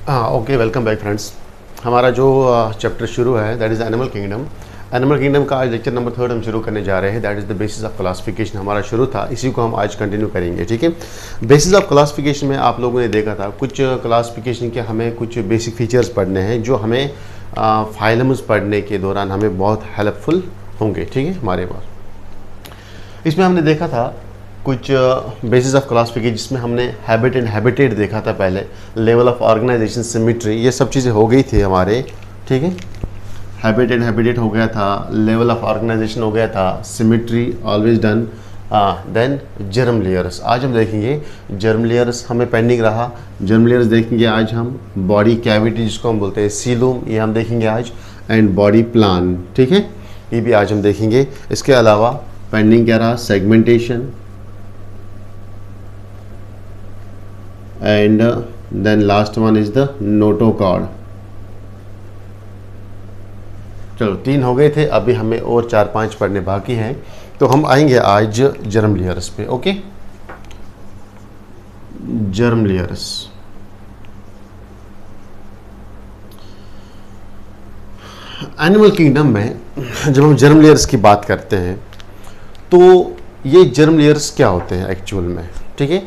हाँ okay, welcome back friends. हमारा जो चैप्टर शुरू है that is animal kingdom. Animal kingdom का आज लेक्चर नंबर 3 हम शुरू करने जा रहे हैं। That is the basis of classification. हमारा शुरू था, इसी को हम आज कंटिन्यू करेंगे। ठीक है, बेसिस ऑफ क्लासिफिकेशन में आप लोगों ने देखा था कुछ क्लासिफिकेशन के हमें कुछ बेसिक फीचर्स पढ़ने हैं जो हमें फाइलम्स पढ़ने के दौरान हमें बहुत हेल्पफुल होंगे। ठीक है, हमारे पास इसमें हमने देखा था कुछ बेसिस ऑफ क्लासिफिकेशन जिसमें हमने हैबिट एंड हैबिटेट देखा था पहले, लेवल ऑफ ऑर्गेनाइजेशन, सिमेट्री, ये सब चीज़ें हो गई थी हमारे। ठीक है, हैबिट एंड हैबिटेट हो गया था, लेवल ऑफ ऑर्गेनाइजेशन हो गया था, symmetry always done. Then germ layers आज हम देखेंगे। जर्म लेयर्स हमें पेंडिंग रहा। जर्म लेयर्स देखेंगे आज हम। बॉडी कैविटी जिसको हम बोलते हैं सीलूम, ये हम देखेंगे आज। एंड बॉडी प्लान, ठीक है, ये भी आज हम देखेंगे। इसके अलावा पेंडिंग क्या रहा? Segmentation and then last one is the notochord। चलो 3 हो गए थे, अभी हमें और 4-5 पढ़ने बाकी हैं, तो हम आएंगे आज जर्म लेयर्स पे। Okay, germ layers. Animal kingdom में जब हम जर्म लेयर्स की बात करते हैं तो ये जर्म लेयर्स क्या होते हैं एक्चुअल में? ठीक है,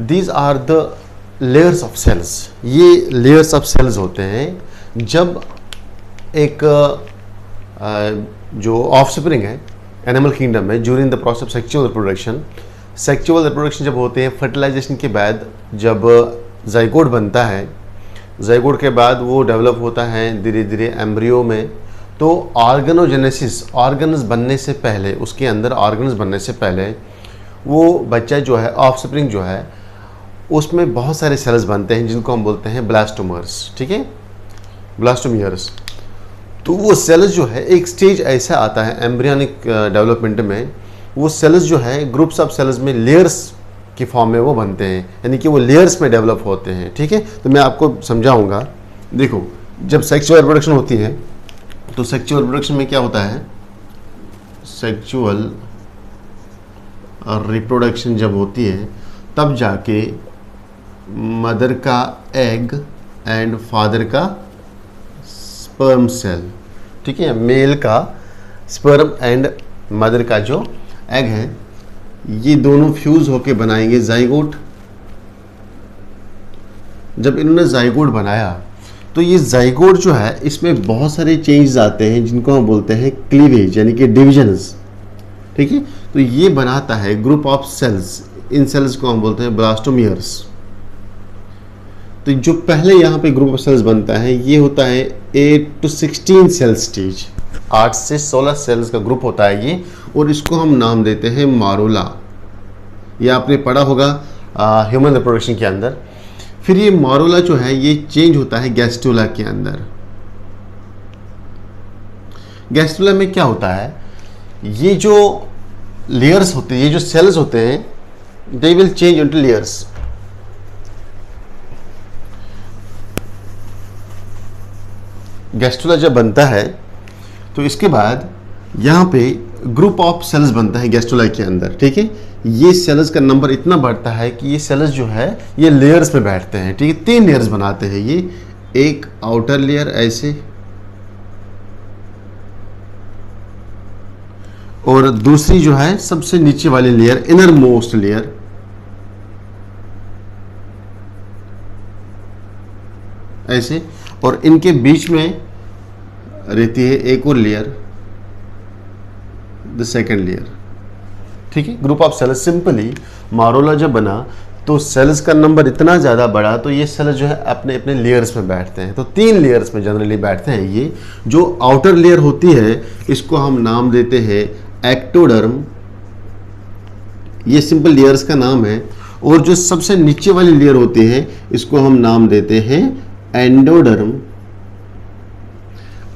these are the layers of cells. ये लेयर्स ऑफ सेल्स होते हैं जब एक जो ऑफस्प्रिंग है एनिमल किंगडम में during the process of sexual reproduction. Sexual reproduction जब होते हैं, फर्टिलाइजेशन के बाद जब जाइगोट बनता है, जाइगोट के बाद वो डेवलप होता है धीरे धीरे एम्ब्रियो में। तो ऑर्गेनोजेनेसिस, ऑर्गन्स बनने से पहले, उसके अंदर ऑर्गन्स बनने से पहले वो बच्चा जो है, ऑफस्प्रिंग जो है, उसमें बहुत सारे सेल्स बनते हैं जिनको हम बोलते हैं ब्लास्टोमर्स। ठीक है, ब्लास्टोमियर्स। तो वो सेल्स जो है, एक स्टेज ऐसा आता है एम्ब्रियोनिक डेवलपमेंट में, वो सेल्स जो है ग्रुप्स ऑफ सेल्स में लेयर्स की फॉर्म में वो बनते हैं, यानी कि वो लेयर्स में डेवलप होते हैं। ठीक है, तो मैं आपको समझाऊंगा। देखो, जब सेक्सुअल रिप्रोडक्शन होती है तो सेक्सुअल रिप्रोडक्शन में क्या होता है? सेक्सुअल रिप्रोडक्शन जब होती है तब जाके मदर का एग एंड फादर का स्पर्म सेल, ठीक है, मेल का स्पर्म एंड मदर का जो एग है, ये दोनों फ्यूज होके बनाएंगे जाइगोट। जब इन्होंने जाइगोट बनाया तो ये जाइगोट जो है, इसमें बहुत सारे चेंजेस आते हैं जिनको हम बोलते हैं क्लीवेज, यानी कि डिविजन्स। ठीक है, तो ये बनाता है ग्रुप ऑफ सेल्स। इन सेल्स को हम बोलते हैं ब्लास्टोमियर्स। तो जो पहले यहाँ पे ग्रुप ऑफ सेल्स बनता है ये होता है 8 to 16 सेल स्टेज। 8 से 16 सेल्स का ग्रुप होता है ये, और इसको हम नाम देते हैं मारोला। ये आपने पढ़ा होगा ह्यूमन रिप्रोडक्शन के अंदर। फिर ये मारोला जो है ये चेंज होता है गैस्ट्रुला के अंदर। गैस्ट्रुला में क्या होता है? ये जो लेयर्स होते हैं, ये जो सेल्स होते हैं, they will change into layers. Gastrula जब बनता है तो इसके बाद यहाँ पे ग्रुप ऑफ सेल्स बनता है गैस्ट्रुला के अंदर। ठीक है, ये सेल्स का नंबर इतना बढ़ता है कि ये सेल्स जो है ये लेयर्स में बैठते हैं। ठीक है, 3 लेयर्स बनाते हैं ये। एक आउटर लेयर ऐसे, और दूसरी जो है सबसे नीचे वाली लेयर, इनर मोस्ट लेयर, ऐसे, और इनके बीच में रहती है एक और लेयर, द सेकेंड लेयर। ठीक है, ग्रुप ऑफ सेल्स। सिंपली मारोला जब बना तो सेल्स का नंबर इतना ज़्यादा बढ़ा तो ये सेल्स जो है अपने अपने लेयर्स में बैठते हैं। तो 3 लेयर्स में जनरली बैठते हैं ये। जो आउटर लेयर होती है इसको हम नाम देते हैं एक्टोडर्म, ये सिंपल लेयर्स का नाम है। और जो सबसे नीचे वाली लेयर होती है इसको हम नाम देते हैं एंडोडर्म।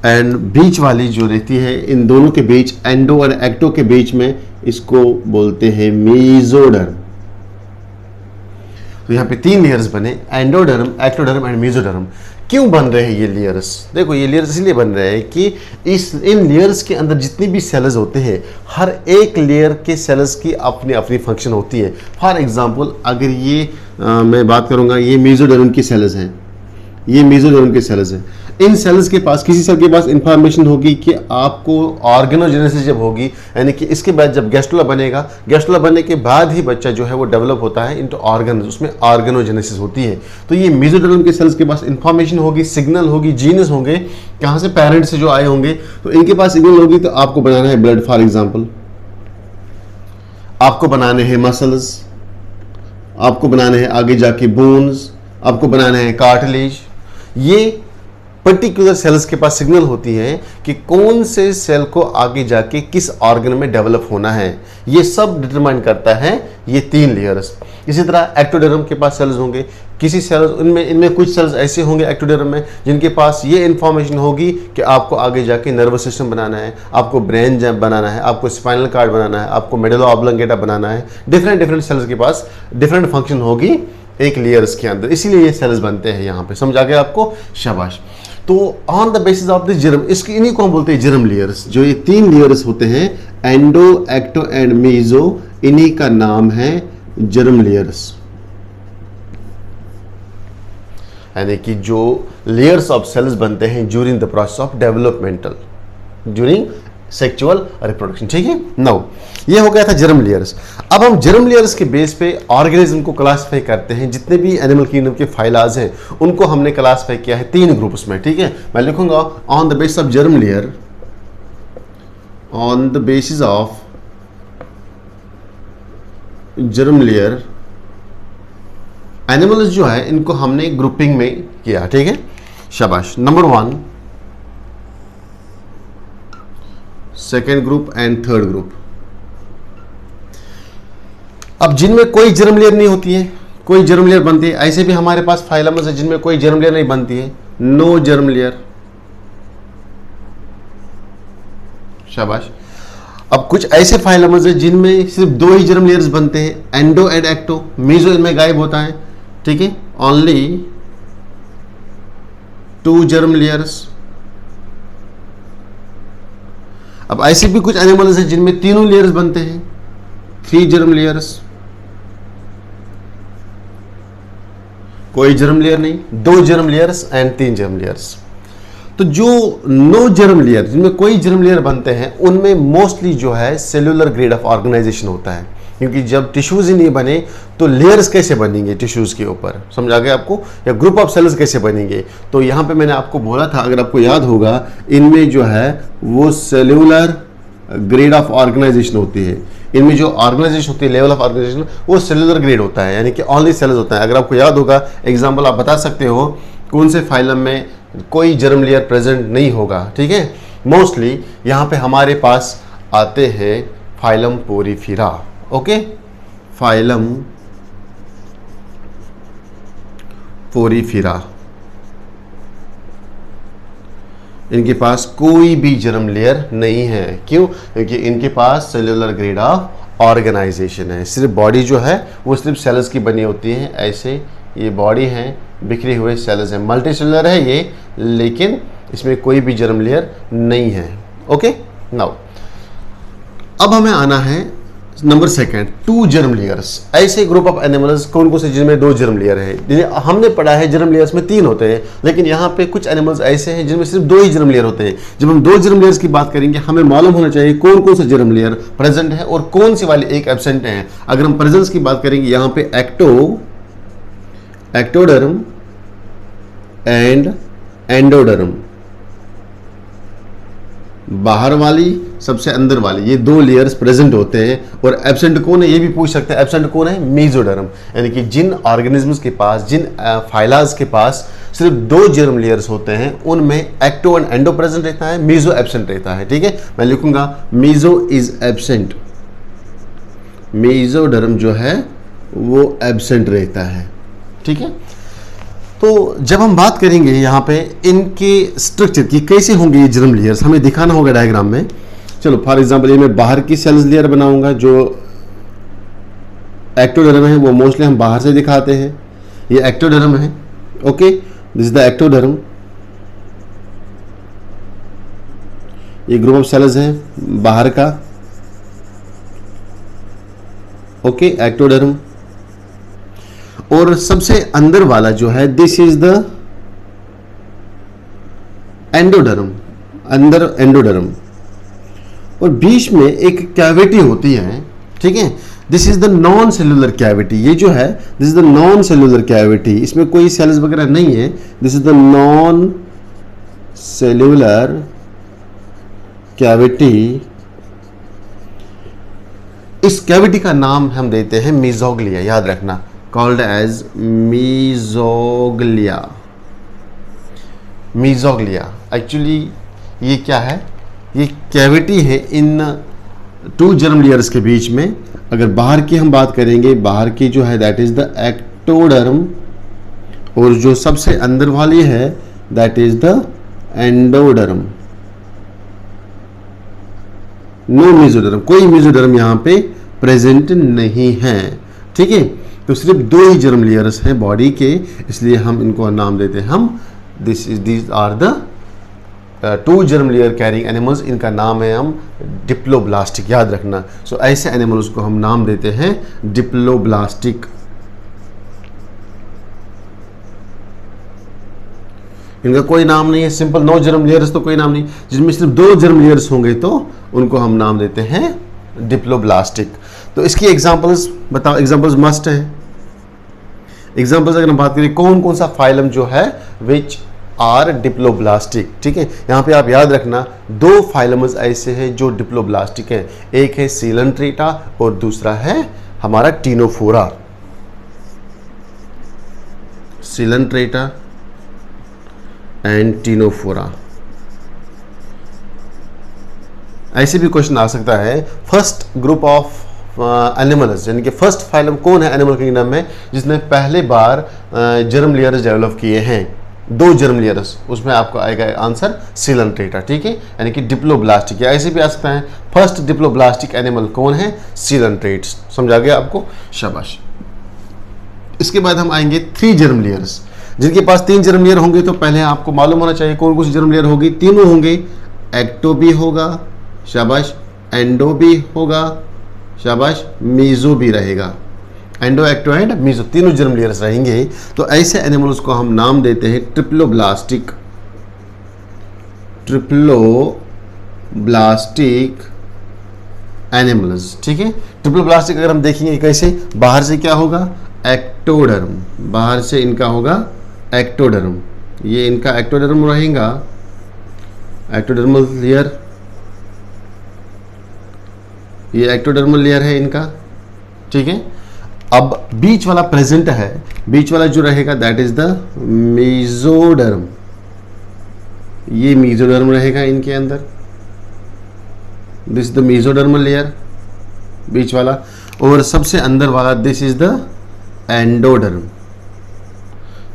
एंड बीच वाली जो रहती है, इन दोनों के बीच, एंडो और एक्टो के बीच में, इसको बोलते हैं मेसोडर्म। तो यहाँ पे 3 लेयर्स बने, एंडोडर्म, एक्टोडर्म एंड मेसोडर्म। क्यों बन रहे हैं ये लेयर्स? देखो, ये लेयर्स इसलिए बन रहे हैं कि इन लेयर्स के अंदर जितनी भी सेल्स होते हैं, हर एक लेयर के सेल्स की अपनी अपनी फंक्शन होती है। फॉर एग्जांपल, अगर ये मैं बात करूंगा, ये मेसोडर्म की सेल्स हैं, ये मेसोडर्म के सेल्स हैं। इन सेल्स के पास, किसी सेल के पास इंफॉर्मेशन होगी कि आपको ऑर्गेनोजेनेसिस जब होगी, यानी कि इसके बाद जब गैस्ट्रुला बनेगा, गैस्ट्रुला बनने के बाद ही बच्चा जो है वो डेवलप होता है इनटू ऑर्गन, उसमें ऑर्गेनोजेनेसिस होती है। तो ये मेसोडर्म के सेल्स के पास इंफॉर्मेशन होगी, सिग्नल होगी, जीन्स होंगे, कहाँ से, पेरेंट्स से जो आए होंगे, तो इनके पास सिग्नल होगी। तो आपको बनाना है ब्लड, फॉर एग्जाम्पल आपको बनाने हैं मसल्स, आपको बनाने हैं आगे जाके बोन्स, आपको बनाने हैं कार्टिलेज। ये पर्टिकुलर सेल्स के पास सिग्नल होती है कि कौन से सेल को आगे जाके किस ऑर्गन में डेवलप होना है, ये सब डिटरमाइन करता है ये 3 लेयर्स। इसी तरह एक्टोडर्म के पास सेल्स होंगे, किसी सेल्स इनमें कुछ सेल्स ऐसे होंगे एक्टोडर्म में जिनके पास ये इंफॉर्मेशन होगी कि आपको आगे जाके नर्वस सिस्टम बनाना है, आपको ब्रेन बनाना है, आपको स्पाइनल कार्ड बनाना है, आपको मेडुला ऑब्लोंगेटा बनाना है। डिफरेंट सेल्स के पास डिफरेंट फंक्शन होगी एक लेयर्स के अंदर, इसीलिए ये सेल्स बनते हैं। यहाँ पे समझ आ गया आपको, शाबाश। तो on the basis of the germ, इसकी इन्हीं को हम बोलते हैं जर्म लेयर्स। जो ये 3 लेयर्स होते हैं, एंडो, एक्टो एंड मेसो, इन्हीं का नाम है जर्म लेयर्स। यानी कि जो लेयर्स ऑफ सेल्स बनते हैं during the process of developmental, during sexual reproduction. ठीक है, नाउ ये हो गया था जर्म लेयर्स। अब हम जर्म लेयर्स के बेस पे ऑर्गेनिज्म को क्लासिफाई करते हैं। जितने भी एनिमल किंगडम के फाइलाज हैं उनको हमने क्लासिफाई किया है 3 ग्रुप्स में। ठीक है, मैं लिखूंगा on the basis of germ layer, on the basis of germ layer animals जो है इनको हमने ग्रुपिंग में किया। ठीक है, शाबाश। Number 1 second group and third group. अब जिनमें कोई जर्म लेयर नहीं होती है, कोई जर्म लेयर बनती है, ऐसे भी हमारे पास फाइलम्स है जिनमें कोई जर्म लेयर नहीं बनती है, नो जर्म लेयर, शाबाश। अब कुछ ऐसे फाइलम्स है जिनमें सिर्फ 2 ही जर्म लेयर्स बनते हैं, एंडो एंड एक्टो, मेसो इनमें गायब होता है। ठीक है, ओनली 2 जर्म लेयर्स। अब ऐसे भी कुछ एनिमल्स हैं जिनमें 3 लेयर्स बनते हैं, 3 जर्म लेयर्स, कोई जर्म लेयर नहीं, 2 germ layers and 3 germ layers. तो जो नो जर्म लेयर, जिनमें कोई जर्म लेयर बनते हैं, उनमें मोस्टली जो है सेलुलर ग्रेड ऑफ ऑर्गेनाइजेशन होता है, क्योंकि जब टिश्यूज ही नहीं बने तो लेयर्स कैसे बनेंगे टिश्यूज के ऊपर, समझा गया आपको, या ग्रुप ऑफ सेल्स कैसे बनेंगे। तो यहाँ पे मैंने आपको बोला था, अगर आपको याद होगा, इनमें जो है वो सेलुलर ग्रेड ऑफ ऑर्गेनाइजेशन होती है। इनमें जो ऑर्गेनाइजेशन होती है, लेवल ऑफ ऑर्गेनाइजेशन, वो सेलुलर ग्रेड होता है, यानी कि ओनली सेल्स होता है। अगर आपको याद होगा, एग्जाम्पल आप बता सकते हो कौन से फाइलम में कोई जर्म लेयर प्रेजेंट नहीं होगा। ठीक है, मोस्टली यहाँ पे हमारे पास आते हैं phylum Porifera. Okay, phylum Porifera, इनके पास कोई भी जर्म लेयर नहीं है। क्यों? क्योंकि इनके पास सेलुलर ग्रेड ऑफ ऑर्गेनाइजेशन है। सिर्फ बॉडी जो है वो सिर्फ सेल्स की बनी होती है। ऐसे ये बॉडी है, बिखरे हुए सेल्स हैं, मल्टी सेलुलर है ये, लेकिन इसमें कोई भी जर्म लेयर नहीं है। ओके, नाउ अब हमें आना है नंबर 2, 2 जर्म लेयर्स। ऐसे ग्रुप ऑफ एनिमल्स कौन कौन से जिनमें 2 जर्म लेयर है। हमने पढ़ा है जर्म लेयर्स में 3 होते हैं, लेकिन यहाँ पे कुछ एनिमल्स ऐसे हैं जिनमें सिर्फ 2 ही जर्म लेयर होते हैं। जब हम 2 जर्म लेयर्स की बात करेंगे, हमें मालूम होना चाहिए कौन कौन सा जर्म लेयर प्रेजेंट है और कौन सी वाली एक एब्सेंट है। अगर हम प्रेजेंस की बात करेंगे, यहाँ पे एक्टोडर्म एंड एंडोडर्म, बाहर वाली सबसे अंदर वाली, ये 2 लेयर्स प्रेजेंट होते हैं। और एब्सेंट कौन है, ये भी पूछ सकते हैं, एब्सेंट कौन है, मेसोडर्म। यानी कि जिन ऑर्गेनिजम्स के पास, जिन फाइलाज के पास सिर्फ 2 जर्म लेयर्स होते हैं, उनमें एक्टो एंड एंडो प्रेजेंट रहता है, मेसो एब्सेंट रहता है। ठीक है, मैं लिखूंगा मेसो इज एब्सेंट, मेसोडर्म जो है वो एब्सेंट रहता है। ठीक है, तो जब हम बात करेंगे यहाँ पे इनके स्ट्रक्चर की, कैसे होंगे ये जर्म लेयर्स, हमें दिखाना होगा डायग्राम में। चलो फॉर एग्जांपल, ये मैं बाहर की सेल्स लेयर बनाऊंगा। जो एक्टोडर्म है वो मोस्टली हम बाहर से दिखाते हैं, ये एक्टोडर्म है। Okay, this is the ectoderm, ये ग्रुप ऑफ सेल्स है बाहर का। Okay, ectoderm. और सबसे अंदर वाला जो है, दिस इज द एंडोडर्म, अंदर एंडोडर्म, और बीच में एक कैविटी होती है, ठीक है। This is the non cellular cavity, ये जो है this is the non cellular cavity, इसमें कोई सेल्स वगैरह नहीं है। This is the non cellular cavity. इस कैविटी का नाम हम देते हैं मीजोग्लिया, याद रखना, called as mesoglea. Mesoglea actually ये क्या है, ये कैविटी है इन टू जर्म लेयर्स के बीच में। अगर बाहर की हम बात करेंगे, बाहर की जो है दैट इज द एक्टोडर्म, और जो सबसे अंदर वाली है that is the endoderm. No mesoderm, कोई मेसोडर्म यहाँ पे प्रेजेंट नहीं है, ठीक है। तो सिर्फ दो ही जर्म लेयर्स हैं बॉडी के, इसलिए हम इनको नाम देते हैं हम these are the two germ layer carrying animals. इनका नाम है हम डिप्लोब्लास्टिक, याद रखना। सो ऐसे एनिमल्स को हम नाम देते हैं डिप्लोब्लास्टिक। इनका कोई नाम नहीं है, सिंपल नो जर्म लेयर्स तो कोई नाम नहीं। जिसमें सिर्फ दो जर्म लेयर्स होंगे तो उनको हम नाम देते हैं डिप्लोब्लास्टिक। तो इसकी एग्जांपल्स बताओ, एग्जांपल्स मस्ट है। एग्जांपल्स अगर हम बात करें कौन कौन सा फाइलम जो है विच आर डिप्लोब्लास्टिक, ठीक है। यहाँ पे आप याद रखना दो फाइलम्स ऐसे हैं जो डिप्लोब्लास्टिक हैं, एक है सीलंट्रेटा और दूसरा है हमारा टीनोफोरा। सीलंट्रेटा and Ctenophora. ऐसे भी क्वेश्चन आ सकता है, फर्स्ट ग्रुप ऑफ एनिमल्स, यानी कि फर्स्ट फाइलम कौन है एनिमल किंगडम में जिसने पहले बार जर्म लेयर्स डेवलप किए हैं, दो जर्म लेयर्स, उसमें आपको आएगा आंसर सीलंट्रेटा, ठीक है, यानी कि डिप्लोब्लास्टिक। या ऐसे भी आ सकता है फर्स्ट डिप्लोब्लास्टिक एनिमल कौन है, सीलंट्रेट्स। समझा गया आपको, शाबाश। इसके बाद हम आएंगे थ्री जर्म लेयर्स। जिनके पास तीन जर्म लेयर होंगे तो पहले आपको मालूम होना चाहिए कौन कौन सी जर्म लेयर होगी, तीनों होंगे। एक्टो भी होगा, शाबाश, एंडो भी होगा, शाबाश, मीजो भी रहेगा। एंडो, एक्टो एंड मीजो तीनों जर्म लेयर्स रहेंगे। तो ऐसे एनिमल्स को हम नाम देते हैं ट्रिप्लोब्लास्टिक। ट्रिप्लोब्लास्टिक एनिमल्स, ठीक है। ट्रिप्लोब्लास्टिक अगर हम देखेंगे कैसे, बाहर से क्या होगा, एक्टोडर्म, बाहर से इनका होगा एक्टोडर्म, ये इनका एक्टोडर्म रहेगा, एक्टोडर्मल लेयर, ये एक्टोडर्मल लेयर है इनका, ठीक है। अब बीच वाला प्रेजेंट है, बीच वाला जो रहेगा दैट इज द मेसोडर्म, ये मेसोडर्म रहेगा इनके अंदर, this is the mesodermal layer बीच वाला, और सबसे अंदर वाला दिस इज द एंडोडर्म।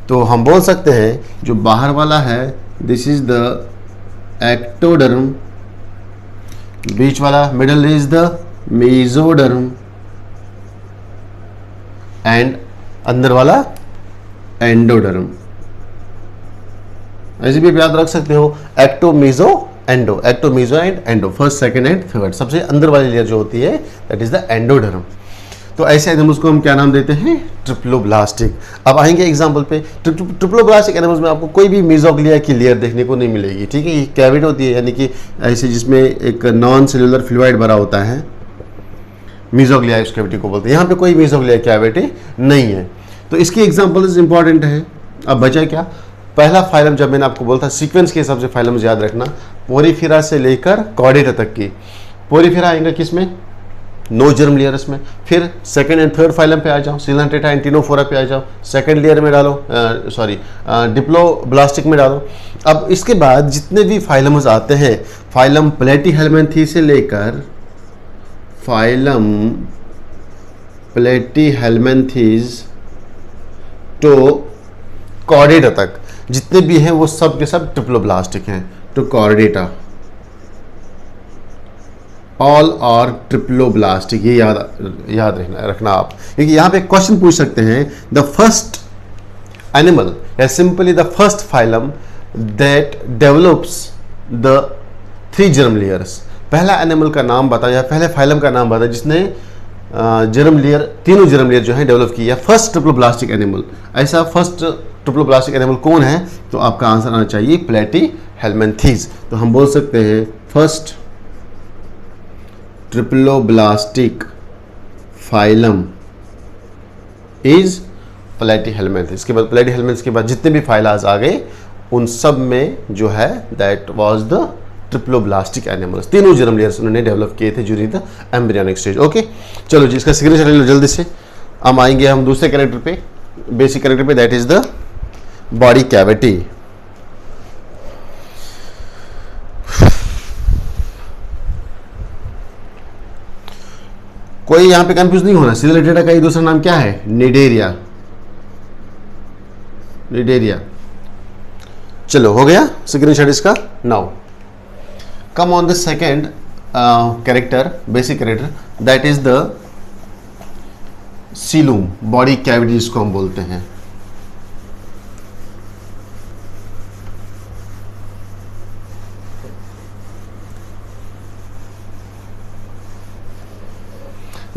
तो हम बोल सकते हैं जो बाहर वाला है दिस इज द एक्टोडर्म, बीच वाला middle is the mesoderm, and अंदर वाला एंडोडर्म। ऐसे भी याद रख सकते हो, ecto meso endo, ecto meso and endo, first second and third. सबसे अंदर वाली लेयर जो होती है दैट इज द एंडोडर्म। तो ऐसे एनिमल्स को हम क्या नाम देते हैं, ट्रिप्लोब्लास्टिक। अब आएंगे एग्जांपल पे। ट्रिप्लोब्लास्टिक एनिमल्स में आपको कोई भी मेसोग्लिया की लेयर देखने को नहीं मिलेगी, ठीक है। ये कैविटी होती है, यानी कि ऐसे जिसमें एक नॉन सेलुलर फ्लूइड भरा होता है, मेसोग्लिया इस कैविटी को बोलते हैं। यहाँ पे कोई मेसोग्लिया कैविटी नहीं है। तो इसकी एग्जांपल्स इंपॉर्टेंट है। अब बचा क्या, पहला फाइलम जब मैंने आपको बोला था सीक्वेंस के हिसाब से फाइलम्स याद रखना, पोरीफेरा से लेकर कॉर्डेटा तक की। पोरीफेरा आएंगे किसमें, नो जर्म लेयर्स में। फिर सेकंड एंड थर्ड फाइलम पे आ जाओ, सीलंट्रेटा एंड टीनोफोरा पे आ जाओ, सेकंड लेयर में डालो, डिप्लोब्लास्टिक में डालो। अब इसके बाद जितने भी फाइलम्स आते हैं, फाइलम प्लेटीहेल्मिन्थेस से लेकर फाइलम प्लेटीहेल्मिन्थेस तो कॉर्डेटा तक जितने भी हैं वो सब के सब ट्रिप्लोब्लास्टिक हैं। तो कॉर्डेटा ऑल आर ट्रिप्लोब्लास्टिक, ये याद रखना आप, क्योंकि यहाँ पे क्वेश्चन पूछ सकते हैं द फर्स्ट एनिमल या simply the first phylum that develops the three germ layers. पहला एनिमल का नाम बता या पहले फाइलम का नाम बता जिसने जर्म लेयर, तीनों जर्म लेयर जो है डेवलप किया, फर्स्ट ट्रिप्लोब्लास्टिक एनिमल। ऐसा फर्स्ट ट्रिप्लोब्लास्टिक एनिमल कौन है, तो आपका आंसर आना चाहिए प्लेटी हेलमिन्थीज। तो हम बोल सकते हैं फर्स्ट ट्रिप्लोब्लास्टिक फाइलम इज प्लेटीहेल्मिन्थ। इसके बाद प्लेटीहेल्मिन्थ के बाद जितने भी फाइलाज आ गए उन सब में जो है that was the triploblastic animals. तीनों जर्म लेयर्स उन्होंने डेवलप किए थे during the embryonic stage. Okay, चलो जी इसका सिग्नेचर ले लो जल्दी से। हम आएंगे हम दूसरे कैरेक्टर पे, बेसिक कैरेक्टर पे, that is the body cavity. कोई यहां पे कंफ्यूज नहीं होना, सिलेटेटा का ये दूसरा नाम क्या है? निडेरिया। निडेरिया। चलो हो गया सिग्नेचर इसका। Now come on the second character, basic character, that is the coelom, body cavity जिसको हम बोलते हैं।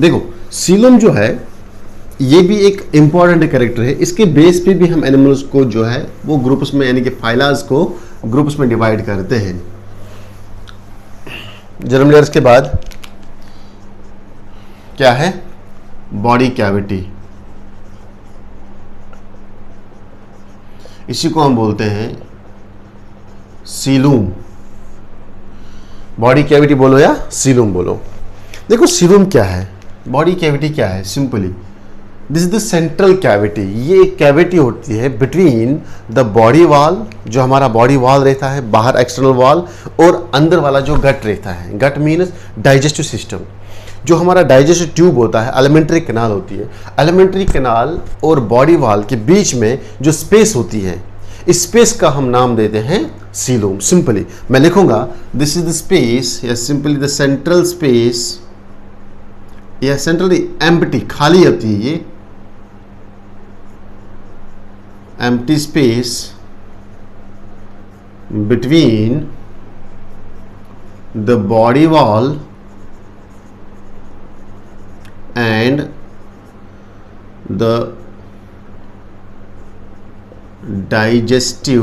देखो सीलम जो है ये भी एक इंपॉर्टेंट कैरेक्टर है। इसके बेस पे भी हम एनिमल्स को जो है वो ग्रुप्स में, यानी कि फाइलाज को ग्रुप्स में डिवाइड करते हैं। जर्म लेयर्स के बाद क्या है? Body cavity. इसी को हम बोलते हैं सीलूम। बॉडी कैविटी बोलो या सीलूम बोलो। देखो सीलूम क्या है, बॉडी कैविटी क्या है? Simply this is the central cavity. ये एक कैविटी होती है बिटवीन द बॉडी वॉल, जो हमारा बॉडी वॉल रहता है बाहर एक्सटर्नल वॉल, और अंदर वाला जो गट रहता है। गट मीन्स डाइजेस्टिव सिस्टम। जो हमारा डाइजेस्टिव ट्यूब होता है, एलिमेंट्री कैनाल होती है। एलिमेंट्री कैनाल और बॉडी वॉल के बीच में जो स्पेस होती है, इस स्पेस का हम नाम देते हैं सीलूम। सिंपली मैं लिखूंगा दिस इज द स्पेस, या सिंपली द सेंट्रल स्पेस, या सेंट्रली एम्प्टी, खाली होती है ये, empty space between the body wall and the digestive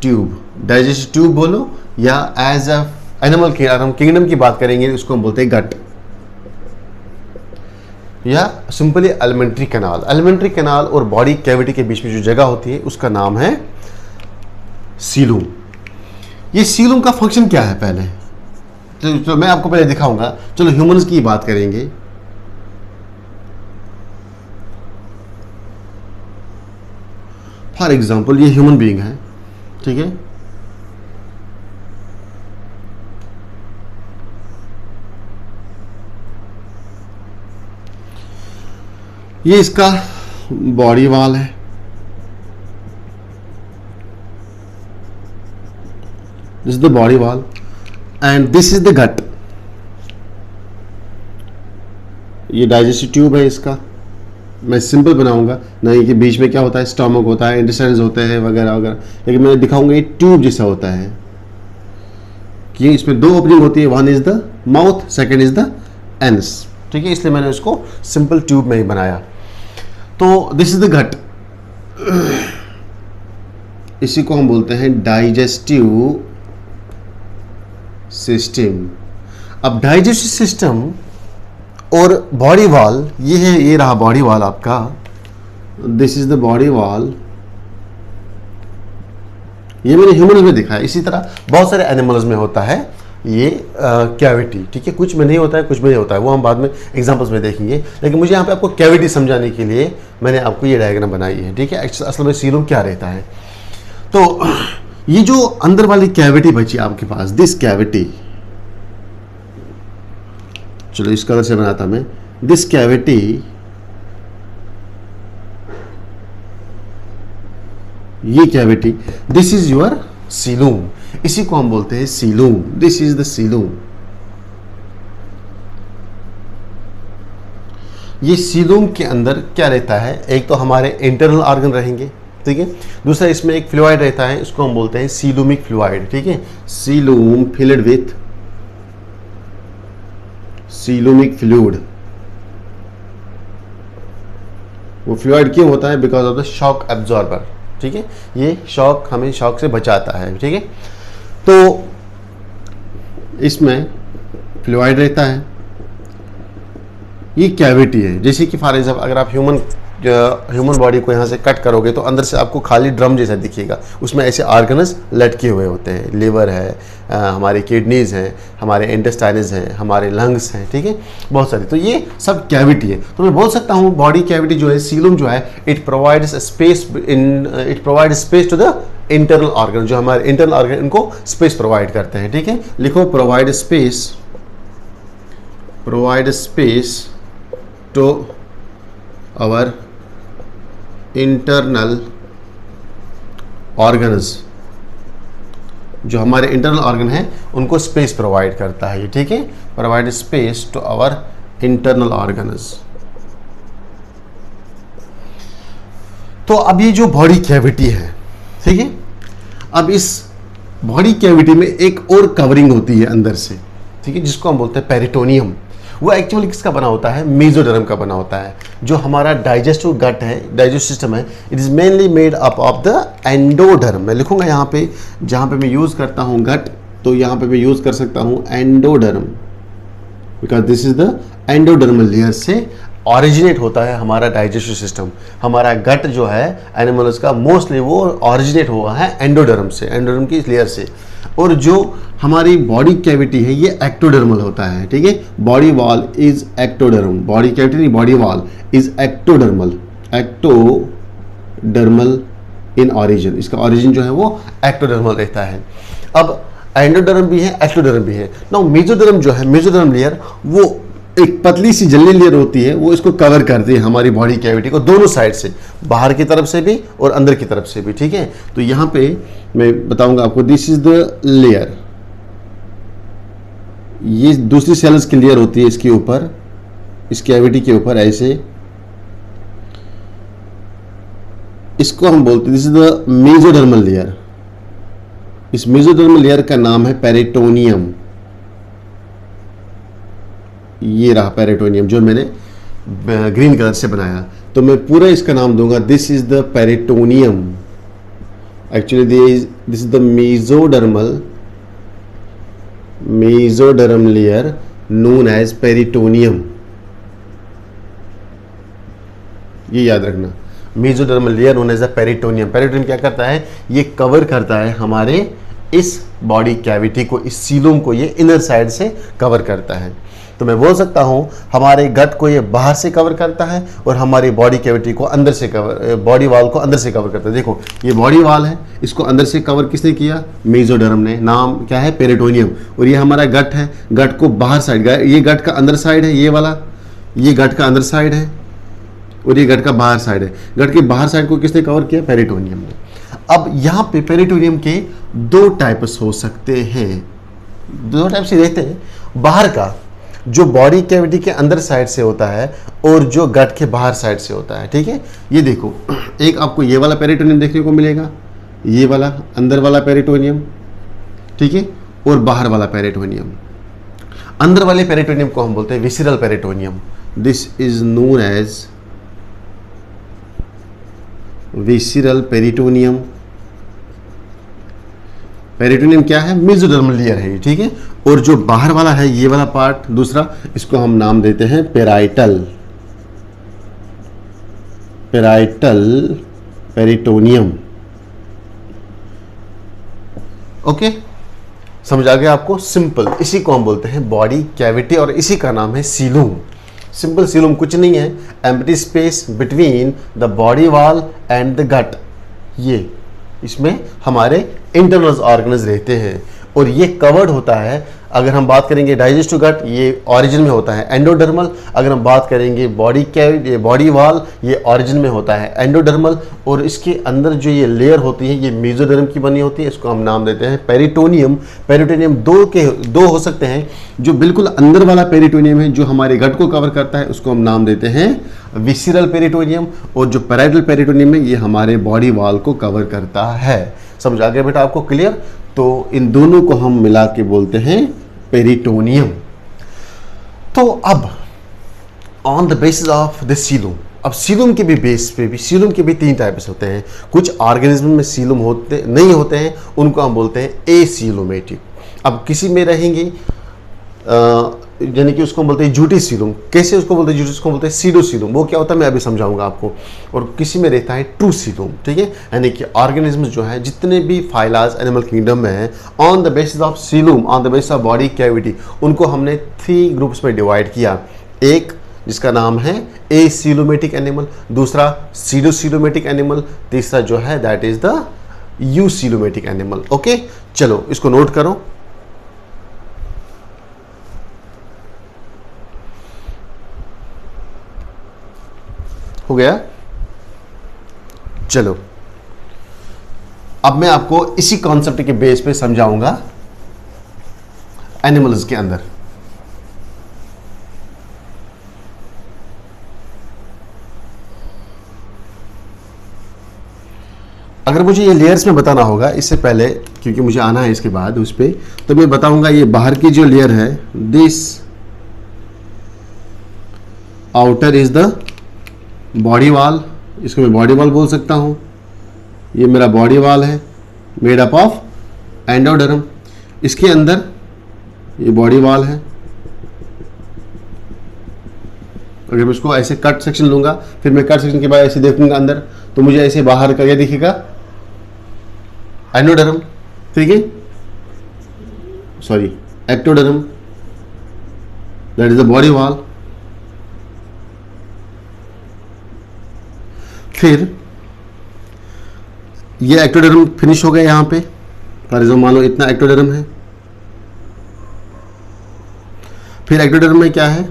tube. Digestive tube बोलो, या एज अ एनिमल की अगर हम किंगडम की बात करेंगे उसको हम बोलते हैं गट, या simply alimentary canal. Alimentary canal और बॉडी कैविटी के बीच में जो जगह होती है उसका नाम है सीलूम। ये सीलूम का फंक्शन क्या है पहले तो मैं आपको पहले दिखाऊंगा। चलो ह्यूमंस की बात करेंगे। फॉर एग्जांपल ये ह्यूमन बीइंग है, ठीक है। ये इसका बॉडी वॉल है, this is the body wall and this is the gut. ये डाइजेस्टिव ट्यूब है इसका। मैं सिंपल बनाऊंगा, नहीं कि बीच में क्या होता है, स्टमक होता है, इंटेस्टाइन्स होते हैं वगैरह वगैरह, लेकिन मैं दिखाऊंगा ये ट्यूब जैसा होता है कि इसमें दो ओपनिंग होती है, one is the mouth, second is the anus, ठीक है। इसलिए मैंने उसको सिंपल ट्यूब में ही बनाया। तो दिस इज द गट, इसी को हम बोलते हैं डाइजेस्टिव सिस्टम। अब डाइजेस्टिव सिस्टम और बॉडी वॉल, ये है, ये रहा बॉडी वॉल आपका, this is the body wall. ये मैंने ह्यूमन्स में दिखाया, इसी तरह बहुत सारे एनिमल्स में होता है ये कैविटी, ठीक है। कुछ में नहीं होता है, कुछ में नहीं होता है, वो हम बाद में एग्जांपल्स में देखेंगे। लेकिन मुझे यहाँ पे आपको कैविटी समझाने के लिए मैंने आपको ये डायग्राम बनाई है, ठीक है। असल में सीलूम क्या रहता है, तो ये जो अंदर वाली कैविटी बची आपके पास, दिस कैविटी, चलो इस कलर से बनाता मैं, दिस कैविटी, ये कैविटी, दिस इज योर सीलूम। इसी को हम बोलते हैं सीलूम, दिस इज द सीलूम। ये सीलूम के अंदर क्या रहता है, एक तो हमारे इंटरनल ऑर्गन रहेंगे, ठीक है। दूसरा इसमें एक फ्लूइड रहता है, इसको हम बोलते हैं सीलूमिक फ्लूइड, ठीक है। सीलूम फिल्ड विथ सीलूमिक फ्लूइड। वो फ्लूइड क्यों होता है? Because of the shock absorber, ठीक है, ये शॉक, हमें शॉक से बचाता है, ठीक है। तो इसमें फ्लूइड रहता है, ये कैविटी है। जैसे कि फॉर एग्जाम्पल अगर आप ह्यूमन बॉडी को यहाँ से कट करोगे तो अंदर से आपको खाली ड्रम जैसा दिखेगा, उसमें ऐसे ऑर्गन्स लटके हुए होते हैं, लिवर है, हमारे किडनीज हैं, हमारे इंटेस्टाइन्स हैं, हमारे लंग्स हैं, ठीक है, बहुत सारी। तो ये सब कैविटी है। तो मैं बोल सकता हूँ बॉडी कैविटी जो है, सीलम जो है, it provides space to the internal organ, जो हमारे इंटरनल ऑर्गन इनको स्पेस प्रोवाइड करते हैं, ठीक है। लिखो provide space to our internal organs, जो हमारे इंटरनल ऑर्गन है उनको स्पेस प्रोवाइड करता है ये, ठीक है। Provide space to our internal organs. तो अब ये जो बॉडी कैविटी है, ठीक है, अब इस बॉडी कैविटी में एक और कवरिंग होती है अंदर से, ठीक है, जिसको हम बोलते हैं पेरिटोनियम। वो एक्चुअली किसका बना होता है? मेसोडर्म का बना होता है। जो हमारा डाइजेस्टिव गट है, डाइजेस्टिव सिस्टम है, it is mainly made up of the endoderm. मैं लिखूंगा यहाँ पे, जहाँ पे मैं यूज़ करता हूँ गट, तो यहाँ पे मैं यूज़ कर सकता हूँ endoderm, because this is the endodermal layer से ऑरिजिनेट होता है हमारा डाइजेस्टिव सिस्टम। हमारा गट जो है एनिमल्स का मोस्टली वो ऑरिजिनेट हुआ है एंडोडर्म से, एंडोडर्म की लेयर से। और जो हमारी बॉडी कैविटी है ये एक्टोडर्मल होता है, ठीक है। Body wall is ectoderm, body cavity नहीं, body wall is ectodermal, ectodermal in origin. इसका ऑरिजिन जो है वो एक्टोडर्मल रहता है। अब एंडोडर्म भी है, एक्टोडर्म भी है। नाउ मेसोडर्म जो है, मेसोडर्म लेयर, वो एक पतली सी जल्ली लेयर होती है, वो इसको कवर करती है हमारी बॉडी कैविटी को दोनों साइड से, बाहर की तरफ से भी और अंदर की तरफ से भी, ठीक है। तो यहाँ पे मैं बताऊंगा आपको, दिस इज द लेयर, ये दूसरी सेल्स की लेयर होती है इसके ऊपर, इस कैविटी के ऊपर ऐसे, इसको हम बोलते हैं this is the mesodermal layer. इस मेसोडर्मल लेयर का नाम है पेरिटोनियम। ये रहा पेरिटोनियम जो मैंने ग्रीन कलर से बनाया, तो मैं पूरा इसका नाम दूंगा this is the peritoneum. Actually this is the mesoderm layer known as peritoneum. ये याद रखना, mesodermal layer known as the peritoneum. Peritoneum क्या करता है? ये कवर करता है हमारे इस बॉडी कैविटी को, इस सीलम को ये इनर साइड से कवर करता है। तो मैं बोल सकता हूँ हमारे गट को ये बाहर से कवर करता है और हमारी बॉडी कैविटी को अंदर से कवर, बॉडी वॉल को अंदर से कवर करता है। देखो ये बॉडी वॉल है, इसको अंदर से कवर किसने किया? मेसोडर्म ने। नाम क्या है? पेरिटोनियम। और ये हमारा गट है, गट को बाहर साइड, ये गट का अंदर साइड है, ये वाला, ये गट का अंदर साइड है और ये गट का बाहर साइड है। गट के बाहर साइड को किसने कवर किया? पेरिटोनियम ने। अब यहाँ पे पेरिटोनियम के दो टाइप्स हो सकते हैं, दो टाइप से रहते हैं। बाहर का जो बॉडी कैविटी के अंदर साइड से होता है और जो गट के बाहर साइड से होता है, ठीक है। ये देखो, एक आपको ये वाला पेरिटोनियम देखने को मिलेगा, ये वाला अंदर वाला पेरिटोनियम, ठीक है, और बाहर वाला पेरिटोनियम। अंदर वाले पेरिटोनियम को हम बोलते हैं visceral peritoneum. This is known as visceral peritoneum. Peritoneum क्या है? मेसोडर्मल लेयर है ये, ठीक है। और जो बाहर वाला है ये वाला पार्ट दूसरा, इसको हम नाम देते हैं पेराइटल पेरिटोनियम। ओके, समझ आ गया आपको? सिंपल, इसी को हम बोलते हैं बॉडी कैविटी और इसी का नाम है सीलम। सिंपल सीलम कुछ नहीं है, empty space between the body wall and the gut. ये इसमें हमारे इंटरनल ऑर्गन्स रहते हैं और ये कवर्ड होता है। अगर हम बात करेंगे डाइजेस्टिव गट, ये ऑरिजिन में होता है एंडोडर्मल। अगर हम बात करेंगे बॉडी कैविटी, बॉडी वॉल, ये ऑरिजिन में होता है एंडोडर्मल। और इसके अंदर जो ये लेयर होती है ये मेसोडर्म की बनी होती है, इसको हम नाम देते हैं पेरिटोनियम। पेरिटोनियम दो हो सकते हैं। जो बिल्कुल अंदर वाला पेरिटोनियम है जो हमारे गट को कवर करता है, उसको हम नाम देते हैं विसिरल पेरिटोनियम। और जो पेराइटल पेरिटोनियम है ये हमारे बॉडी वॉल को कवर करता है। समझ आ गया बेटा आपको? क्लियर? तो इन दोनों को हम मिला के बोलते हैं पेरिटोनियम। तो अब on the basis of the coelom, अब सीलम के भी बेस पे भी सीलम के भी 3 टाइप्स होते हैं। कुछ ऑर्गेनिज्म में सीलम होते नहीं होते हैं, उनको हम बोलते हैं एसीलोमेटिक। अब किसी में रहेंगे यानी कि उसको बोलते हैं जूटी सीलम। कैसे उसको बोलते हैं जूटी? उसको बोलते हैं सीडो सीलम। वो क्या होता है मैं अभी समझाऊंगा आपको। और किसी में रहता है ट्रू सीलम, ठीक है। यानी कि ऑर्गेनिज्म जो है जितने भी फाइलाज एनिमल किंगडम में है, on the basis of coelom, on the basis of body cavity, उनको हमने 3 ग्रुप्स में डिवाइड किया। एक जिसका नाम है एसीलोमेटिक एनिमल, दूसरा सीडोसीलोमेटिक एनिमल, तीसरा जो है that is the eucoelomatic animal. Okay, चलो इसको नोट करो। हो गया? चलो अब मैं आपको इसी कॉन्सेप्ट के बेस पे समझाऊंगा एनिमल्स के अंदर। अगर मुझे ये लेयर्स में बताना होगा इससे पहले, क्योंकि मुझे आना है इसके बाद उस पर, तो मैं बताऊंगा ये बाहर की जो लेयर है, this outer is the body wall, इसको मैं बॉडी वॉल बोल सकता हूँ। ये मेरा बॉडी वॉल है मेड अप ऑफ एंडोडर्म। इसके अंदर ये बॉडी वॉल है। अगर मैं इसको ऐसे कट सेक्शन लूंगा, फिर मैं कट सेक्शन के बाद ऐसे देखूंगा अंदर, तो मुझे ऐसे बाहर का क्या दिखेगा? एंडोडर्म, ठीक है, sorry ectoderm, that is the body wall. फिर ये एक्टोडर्म फिनिश हो गया यहाँ पे। फॉर एग्जाम्पल मान लो इतना एक्टोडर्म है। फिर एक्टोडर्म में क्या है?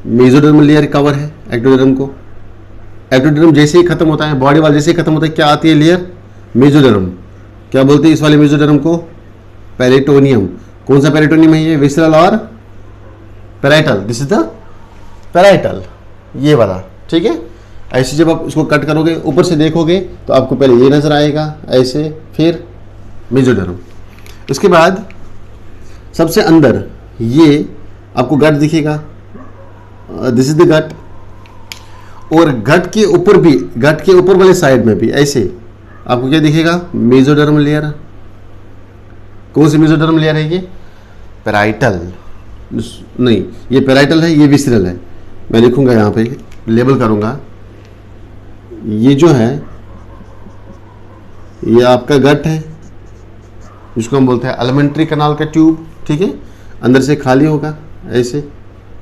मेसोडर्मल लेयर कवर है एक्टोडर्म को। एक्टोडर्म जैसे ही खत्म होता है, बॉडी वाल जैसे ही खत्म होता है, क्या आती है लेयर? मेसोडर्म। क्या बोलते हैं इस वाले मेसोडर्म को? पेरिटोनियम। कौन सा पेरिटोनियम है ये? विसरल और parietal. This is the parietal, ये वाला, ठीक है। ऐसे जब आप इसको कट करोगे, ऊपर से देखोगे तो आपको पहले ये नजर आएगा ऐसे, फिर मेसोडर्म। उसके बाद सबसे अंदर ये आपको गट दिखेगा, दिस इज द गट। और गट के ऊपर भी, गट के ऊपर वाले साइड में भी ऐसे आपको क्या दिखेगा? Mesoderm layer. कौन सी मेसोडर्म लेयर है ये? पेराइटल। नहीं, ये पेराइटल है, ये विसरल है। मैं लिखूंगा यहाँ पे, लेबल करूंगा। ये जो है ये आपका गट है, जिसको हम बोलते हैं एलिमेंट्री कनाल का ट्यूब, ठीक है। अंदर से खाली होगा, ऐसे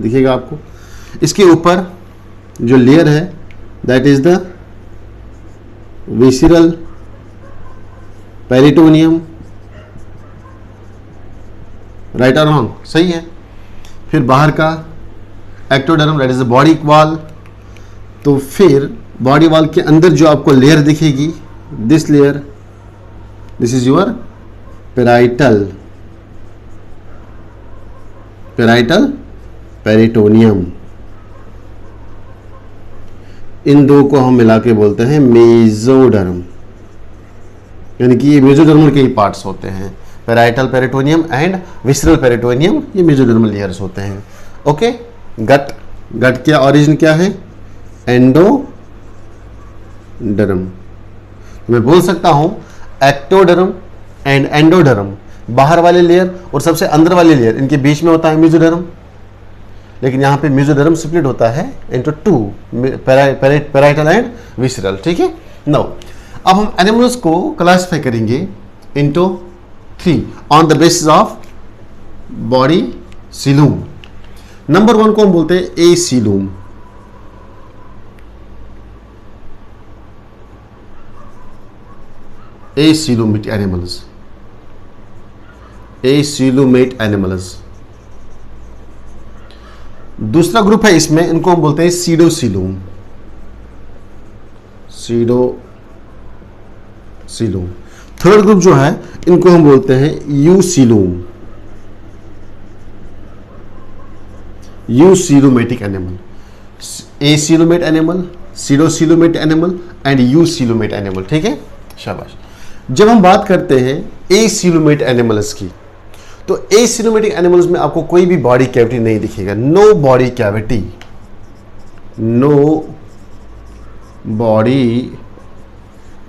दिखेगा आपको। इसके ऊपर जो लेयर है that is the visceral peritoneum. Right और रॉन्ग? सही है। फिर बाहर का ectoderm that is the body wall. तो फिर बॉडी वॉल के अंदर जो आपको लेयर दिखेगी, this layer, this is your parietal, parietal peritoneum. इन दो को हम मिला के बोलते हैं मेसोडर्म, यानी कि ये मेसोडर्मल के ही पार्ट्स होते हैं। Parietal peritoneum and visceral peritoneum, ये मेसोडर्मल लेयर्स होते हैं। ओके, गट, गट का ओरिजिन क्या है? एंडोडर्म। मैं बोल सकता हूं एक्टोडर्म एंड एंडोडर्म, बाहर वाले लेयर और सबसे अंदर वाले लेयर, इनके बीच में होता है मेसोडर्म। लेकिन यहाँ पे मेसोडर्म स्प्लिट होता है इनटू 2, पेराइटल एंड विसरल, ठीक है। नाउ अब हम एनिमल्स को क्लासिफाई करेंगे into 3 on the basis of body coelom. Number 1 को हम बोलते हैं acoelom. Acoelomate animals, acoelomate animals. दूसरा ग्रुप है इसमें, इनको हम बोलते हैं सीडोसीलूम, सीडोसीलूम। थर्ड ग्रुप जो है इनको हम बोलते हैं eucoelom, eucoelomatic animal. Acoelomate animal, pseudocoelomate animal and eucoelomate animal, ठीक है, शाबाश। जब हम बात करते हैं एसीलोमेट एनिमल्स की, तो एसीलोमेटिक एनिमल्स में आपको कोई भी बॉडी कैविटी नहीं दिखेगा। No body cavity, no body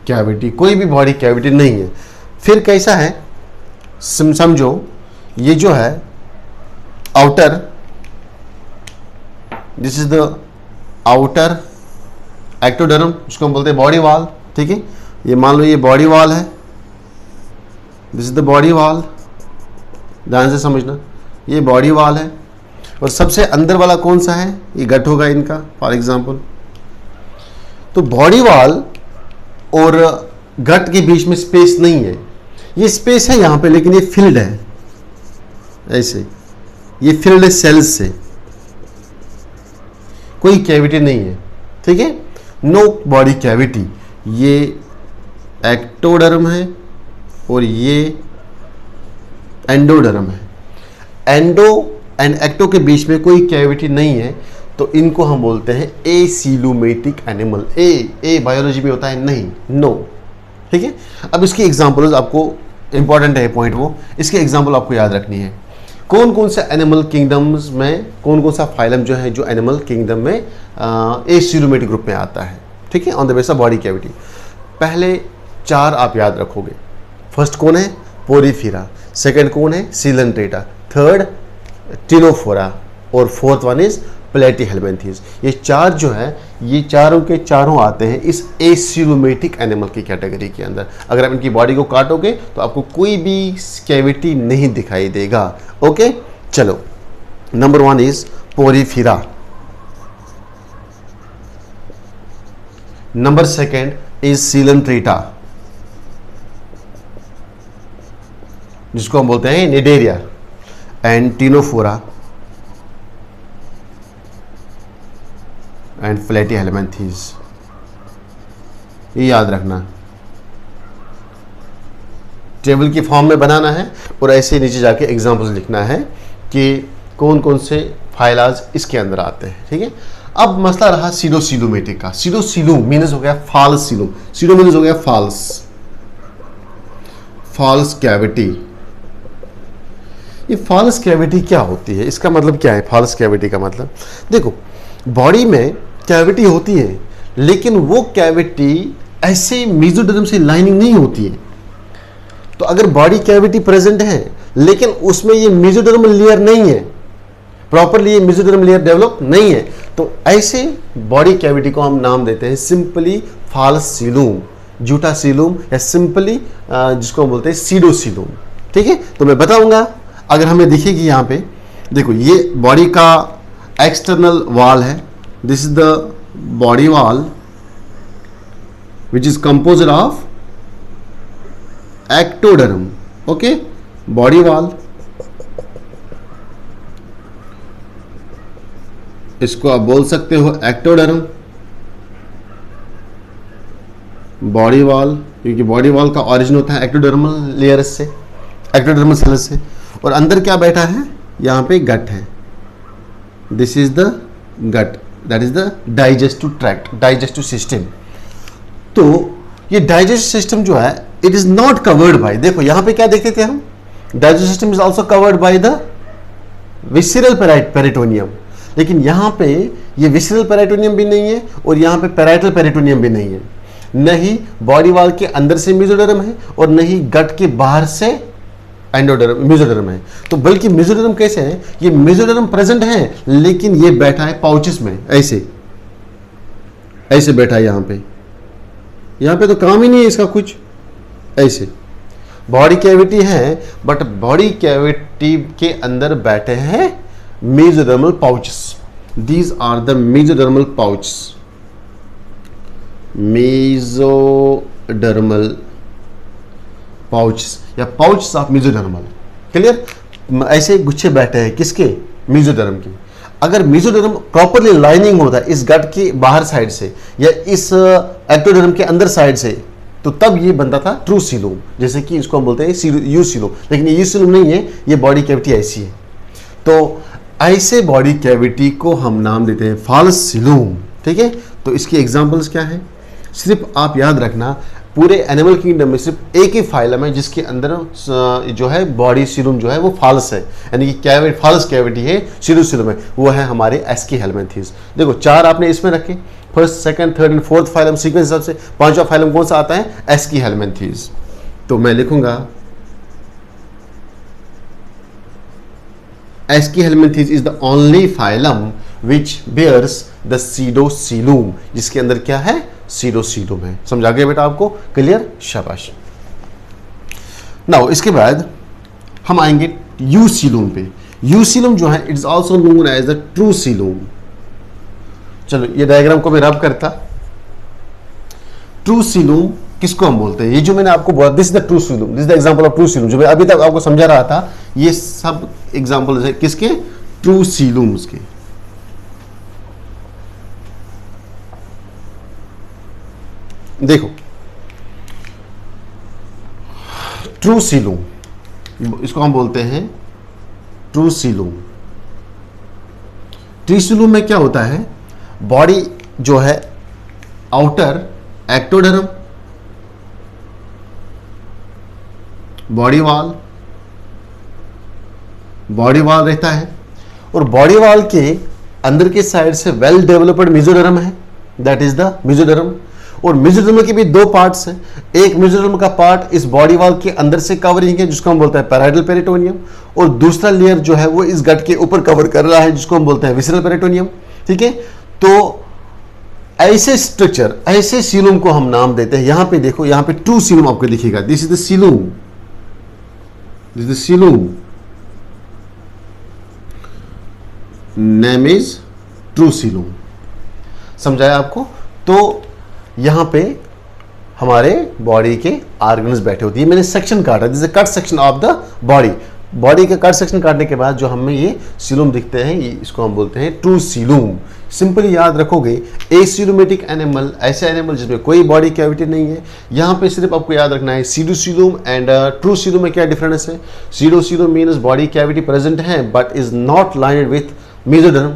cavity, कोई भी बॉडी कैविटी नहीं है। फिर कैसा है, समझो ये जो है outer, this is the outer ectoderm, उसको हम बोलते हैं बॉडी वॉल। ठीक है, ये मान लो ये बॉडी वॉल है, this is the body wall, ध्यान से समझना, ये बॉडी वॉल है। और सबसे अंदर वाला कौन सा है, ये गट होगा इनका फॉर एग्जांपल। तो बॉडी वॉल और गट के बीच में स्पेस नहीं है, ये स्पेस है यहाँ पे, लेकिन ये फिल्ड है, ऐसे ये फिल्ड है सेल्स से, कोई कैविटी नहीं है। ठीक है, नो बॉडी कैविटी। ये एक्टोडर्म है और ये एंडोडर्म है। एंडो एंड एक्टो के बीच में कोई कैविटी नहीं है, तो इनको हम बोलते हैं एसीलोमेटिक एनिमल। ए बायोलॉजी में होता है नहीं, नो। ठीक है, अब इसकी एग्जांपल्स आपको इंपॉर्टेंट है पॉइंट, वो इसके एग्जांपल आपको याद रखनी है। कौन कौन से एनिमल किंगडम्स में, कौन कौन सा फाइलम जो है जो एनिमल किंगडम में एसीलोमेटिक ग्रुप में आता है। ठीक है, on the base of body cavity. पहले 4 आप याद रखोगे। फर्स्ट कौन है, पोरीफेरा। सेकंड कौन है, सीलेंट्रेटा। थर्ड टिनोफोरा और फोर्थ वन इज प्लेटीहेल्मिन्थेस। ये 4 जो है, ये चारों के चारों आते हैं इस एसीलोमेटिक एनिमल की कैटेगरी के अंदर। अगर आप इनकी बॉडी को काटोगे तो आपको कोई भी कैविटी नहीं दिखाई देगा। ओके, चलो, number 1 is Porifera. Number 2 is Coelenterata, जिसको हम बोलते हैं Cnidaria, and Ctenophora and Platyhelminthes. ये याद रखना, टेबल की फॉर्म में बनाना है और ऐसे नीचे जाके एग्जांपल्स लिखना है कि कौन कौन से फाइलाज इसके अंदर आते हैं। ठीक है, अब मसला रहा सीडोसीलोमेटिक का। सीडोसीलूम मीन्स हो गया फॉल्स सीलूम, सीडो मीन्स हो गया फॉल्स कैविटी। ये फॉल्स कैविटी क्या होती है, इसका मतलब क्या है फॉल्स कैविटी का मतलब? देखो, बॉडी में कैविटी होती है, लेकिन वो कैविटी ऐसे मेसोडर्म से लाइनिंग नहीं होती है। तो अगर बॉडी कैविटी प्रेजेंट है लेकिन उसमें ये मेसोडर्मल लेयर नहीं है, प्रॉपरली ये मेसोडर्मल लेयर डेवलप नहीं है, तो ऐसे बॉडी कैविटी को हम नाम देते हैं सिंपली फॉल्स सीलूम, जूटा सीलूम, या सिंपली जिसको हम बोलते हैं सीडोसीलूम। ठीक है, तो मैं बताऊंगा। अगर हमें दिखेगी यहाँ पे, देखो ये बॉडी का एक्सटर्नल वॉल है, this is the body wall which is composed of ectoderm. Okay, body wall, इसको आप बोल सकते हो एक्टोडर्म, बॉडी वॉल, क्योंकि बॉडी वॉल का ओरिजिन होता है एक्टोडर्मल लेयर्स से, एक्टोडर्मल सेल्स से। और अंदर क्या बैठा है, यहाँ पे गट है, this is the gut, that is the digestive tract, digestive system. तो ये डाइजेस्टिव सिस्टम जो है, it is not covered by, देखो यहाँ पे क्या देखते थे हम, digestive system is also covered by the visceral peritoneum, लेकिन यहाँ पे ये विसरल पेरिटोनियम भी नहीं है और यहाँ पे पैराइटल पेरिटोनियम भी नहीं है। न ही बॉडी वॉल के अंदर से मेसोडर्म है और न ही गट के बाहर से एंडोडर्म मेसोडर्म है। तो बल्कि मेसोडर्म कैसे है, ये मेसोडर्म प्रेजेंट है लेकिन ये बैठा है पाउचेस में, ऐसे ऐसे बैठा है। यहाँ पे तो काम ही नहीं है इसका कुछ, ऐसे बॉडी कैविटी है, बट बॉडी कैविटी के अंदर बैठे हैं mesodermal pouches. These are the mesodermal pouches, mesodermal pouches या पाउचेस ऑफ मेसोडर्मल। क्लियर, ऐसे गुच्छे बैठे हैं किसके, मेसोडर्म के। अगर मेसोडर्म प्रॉपरली लाइनिंग होता है इस गट की बाहर साइड से या इस एक्टोडर्म के अंदर साइड से, तो तब ये बनता था ट्रू सीलूम, जैसे कि इसको हम बोलते हैं यू सीलूम। लेकिन ये यू सीलूम नहीं है, ये बॉडी कैविटी ऐसी है। तो ऐसे बॉडी कैविटी को हम नाम देते हैं फॉल्स सीलूम। ठीक है, तो इसकी एग्जांपल्स क्या है, सिर्फ आप याद रखना, पूरे एनिमल किंगडम में सिर्फ एक ही फाइलम है जिसके अंदर जो है बॉडी सीलूम जो है वो फॉल्स है, यानी कि कैविटी, फॉल्स कैविटी है, सीडोसीलूम है, वो है हमारे एस्कीहेल्मिन्थेस। देखो 4 आपने इसमें रखे, first, second, third and fourth phylum sequence हिसाब से पांचवा फाइलम कौन सा आता है? एस्कीहेलमिन्थेस। तो मैं लिखूंगा Aschelminthes is the only phylum which bears the pseudocoelom, जिसके अंदर क्या है? सीडोसीलूम है। समझ आ गया बेटा आपको? क्लियर? शाबाश। नाउ इसके बाद हम आएंगे यूसीलूम पे। यूसीलूम जो है it is also known as the true coelom. चलो ये डायग्राम को मैं रब करता। ट्रूसीलूम किसको हम बोलते हैं? ये जो मैंने आपको बोला, this is the true coelom, this is the example of true coelom, जो मैं अभी तक आपको समझा रहा था, ये सब एग्जांपल है किसके? ट्रूसीलूम्स के। देखो ट्रूसीलूम, इसको हम बोलते हैं ट्रूसीलूम। ट्रूसीलूम में क्या होता है? बॉडी जो है आउटर एक्टोडर्म, बॉडी वाल रहता है, और बॉडी वाल के अंदर के साइड से वेल डेवलप्ड मेसोडर्म है, दैट इज द मेसोडर्म। और मेसोडर्म के भी दो पार्ट्स हैं। एक मेसोडर्म का पार्ट इस बॉडी वाल के अंदर से कवरिंग है, जिसको हम बोलते हैं पैराइडल पेरिटोनियम, और दूसरा लेयर जो है वो इस गट के ऊपर कवर कर रहा है, जिसको हम बोलते हैं विसरल पेरिटोनियम। ठीक है, तो ऐसे स्ट्रक्चर, ऐसे सीलूम को हम नाम देते हैं। यहां पे देखो, यहां पे ट्रू सीलूम आपको दिखेगा, this is the coelom, this is the coelom, name is true coelom. समझाया आपको? तो यहां पे हमारे बॉडी के ऑर्गन्स बैठे होती है। मैंने सेक्शन काटा, this is cut section of the body. Body का कट सेक्शन काटने के बाद जो हमें ये सीलूम दिखते हैं, इसको हम बोलते हैं ट्रू सीलूम। सिंपली याद रखोगे, ए सीलोमेटिक एनिमल, ऐसे एनिमल जिसमें कोई बॉडी कैविटी नहीं है। यहाँ पे सिर्फ आपको याद रखना है सीडोसीलूम एंड ट्रू सीलूम में क्या डिफरेंस है। सीडोसीलूम मीन्स बॉडी कैविटी प्रेजेंट है but is not lined with mesoderm.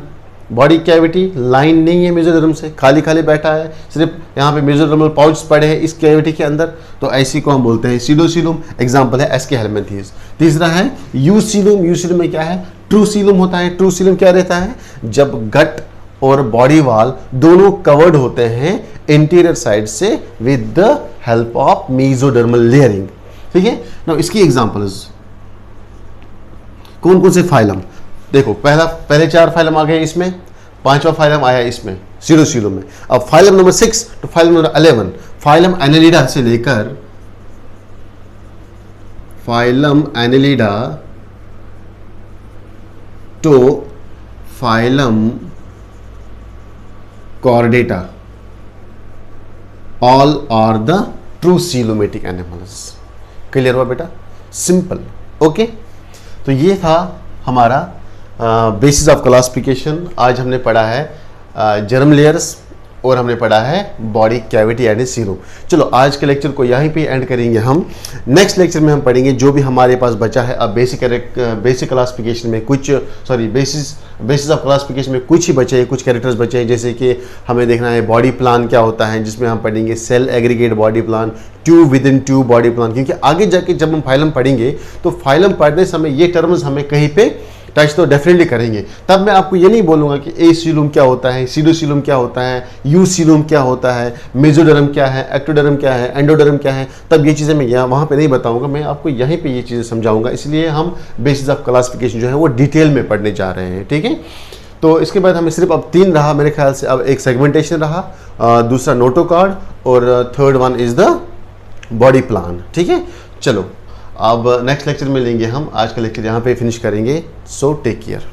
Body cavity line नहीं है मेसोडर्म से, खाली खाली बैठा है, सिर्फ यहाँ पे मेसोडर्मल पाउच पड़े हैं इस कैविटी के अंदर, तो ऐसी को हम बोलते हैं सीडोसीलूम। एग्जांपल है एस्कीहेलमिन्थेस। तीसरा है यूसीलूम। यूसीलूम में क्या है? ट्रू सीलूम होता है। ट्रू सीलूम क्या रहता है? जब गट और बॉडी वाल दोनों कवर्ड होते हैं इंटीरियर साइड से with the help of mesodermal layering. ठीक है, नाउ इसकी एग्जांपल्स कौन कौन से फाइलम? देखो पहले 4 फाइलम आ गए, इसमें 5वां फाइलम आया इसमें सीडोसीलूम में। अब फाइलम नंबर 6 तो फाइलम नंबर 11, फाइलम एनेलिडा से लेकर फाइलम एनेलिडा तो phylum Chordata, all are the true coelomatic animals. Clear हुआ बेटा? सिंपल। ओके, तो ये था हमारा बेसिस ऑफ क्लासिफिकेशन। आज हमने पढ़ा है जर्म लेयर्स और हमने पढ़ा है बॉडी कैविटी एंड सीलूम। चलो आज के लेक्चर को यहीं पे एंड करेंगे हम। नेक्स्ट लेक्चर में हम पढ़ेंगे जो भी हमारे पास बचा है। अब बेसिक क्लासिफिकेशन में बेसिस ऑफ क्लासिफिकेशन में कुछ ही बचे हैं, कुछ कैरेक्टर्स बचे हैं, जैसे कि हमें देखना है बॉडी प्लान क्या होता है, जिसमें हम पढ़ेंगे cell aggregate body plan, tube within tube body plan. क्योंकि आगे जाके जब हम फाइलम पढ़ेंगे तो फाइलम पढ़ने समय ये टर्म्स हमें कहीं पे टच तो डेफिनेटली करेंगे। तब मैं आपको ये नहीं बोलूँगा कि ए सीलूम क्या होता है, सीडोसीलूम क्या होता है, यू सीलूम क्या होता है, मेसोडर्म क्या है, एक्टोडर्म क्या है, एंडोडर्म क्या है। तब ये चीज़ें मैं यहाँ वहाँ पे नहीं बताऊँगा, मैं आपको यहीं पे ये चीज़ें समझाऊँगा। इसलिए हम बेसिस ऑफ क्लासिफिकेशन जो है वो डिटेल में पढ़ने जा रहे हैं। ठीक है, तो इसके बाद हमें सिर्फ अब 3 रहा मेरे ख्याल से। अब एक सेगमेंटेशन रहा, दूसरा नोटोकार्ड, और third one is the body plan. ठीक है, चलो अब नेक्स्ट लेक्चर में लेंगे हम। आज का लेक्चर यहाँ पे फिनिश करेंगे। So take care.